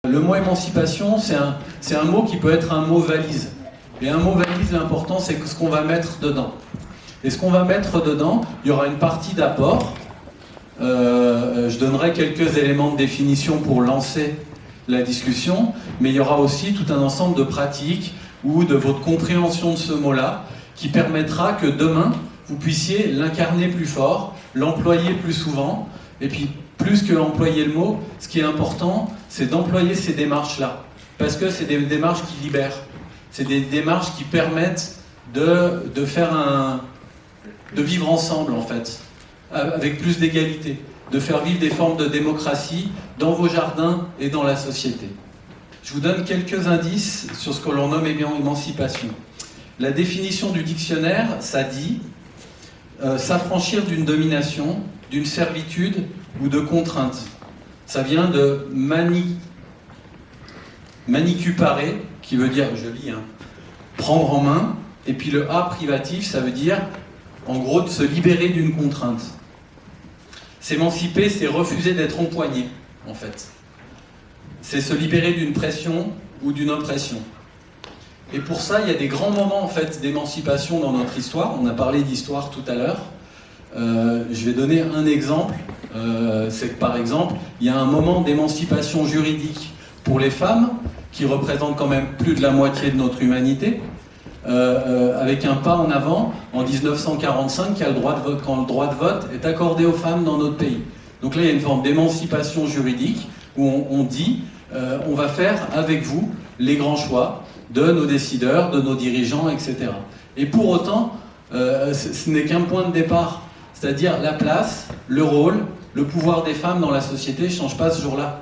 Le mot émancipation, c'est un mot qui peut être un mot valise. Et un mot valise, l'important, c'est ce qu'on va mettre dedans. Et ce qu'on va mettre dedans, il y aura une partie d'apport. Je donnerai quelques éléments de définition pour lancer la discussion, mais il y aura aussi tout un ensemble de pratiques ou de votre compréhension de ce mot-là qui permettra que demain, vous puissiez l'incarner plus fort, l'employer plus souvent, et puis plus que employer le mot, ce qui est important, c'est d'employer ces démarches-là, parce que c'est des démarches qui libèrent, c'est des démarches qui permettent de vivre ensemble en fait, avec plus d'égalité, de faire vivre des formes de démocratie dans vos jardins et dans la société. Je vous donne quelques indices sur ce que l'on nomme émancipation. La définition du dictionnaire, ça dit s'affranchir d'une domination, d'une servitude ou de contrainte. Ça vient de manicupare, qui veut dire, je lis, prendre en main, et puis le A privatif, ça veut dire, en gros, de se libérer d'une contrainte. S'émanciper, c'est refuser d'être empoigné, en fait. C'est se libérer d'une pression ou d'une oppression. Et pour ça, il y a des grands moments en fait, d'émancipation dans notre histoire. On a parlé d'histoire tout à l'heure. Je vais donner un exemple. C'est que par exemple, il y a un moment d'émancipation juridique pour les femmes, qui représente quand même plus de la moitié de notre humanité, avec un pas en avant en 1945 quand le droit de vote est accordé aux femmes dans notre pays. Donc là, il y a une forme d'émancipation juridique où on dit on va faire avec vous les grands choix de nos décideurs, de nos dirigeants, etc. Et pour autant, ce n'est qu'un point de départ, c'est-à-dire la place, le rôle, le pouvoir des femmes dans la société ne change pas ce jour-là.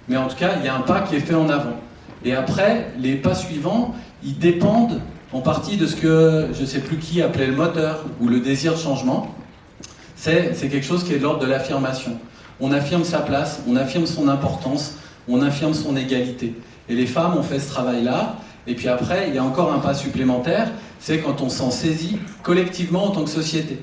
Mais en tout cas, il y a un pas qui est fait en avant. Et après, les pas suivants, ils dépendent en partie de ce que, je ne sais plus qui appelait le moteur, ou le désir de changement. C'est quelque chose qui est de l'ordre de l'affirmation. On affirme sa place, on affirme son importance, on affirme son égalité. Et les femmes ont fait ce travail-là. Et puis après, il y a encore un pas supplémentaire, c'est quand on s'en saisit collectivement en tant que société.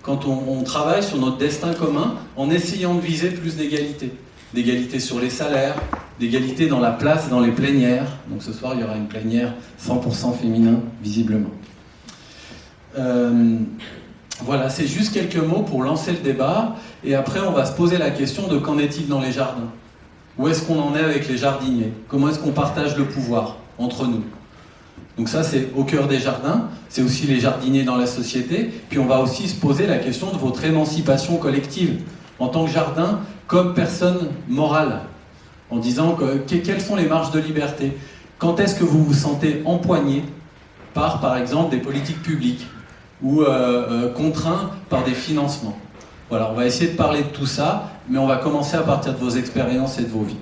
Quand on travaille sur notre destin commun en essayant de viser plus d'égalité. D'égalité sur les salaires, d'égalité dans la place, dans les plénières. Donc ce soir, il y aura une plénière 100% féminin, visiblement. Voilà, c'est juste quelques mots pour lancer le débat. Et après, on va se poser la question de qu'en est-il dans les jardins ? Où est-ce qu'on en est avec les jardiniers ? Comment est-ce qu'on partage le pouvoir entre nous ? Donc ça, c'est au cœur des jardins. C'est aussi les jardiniers dans la société. Puis on va aussi se poser la question de votre émancipation collective en tant que jardin, comme personne morale, en disant quelles sont les marges de liberté ? Quand est-ce que vous vous sentez empoigné par exemple, des politiques publiques ou contraint par des financements ? Voilà, on va essayer de parler de tout ça, mais on va commencer à partir de vos expériences et de vos vies.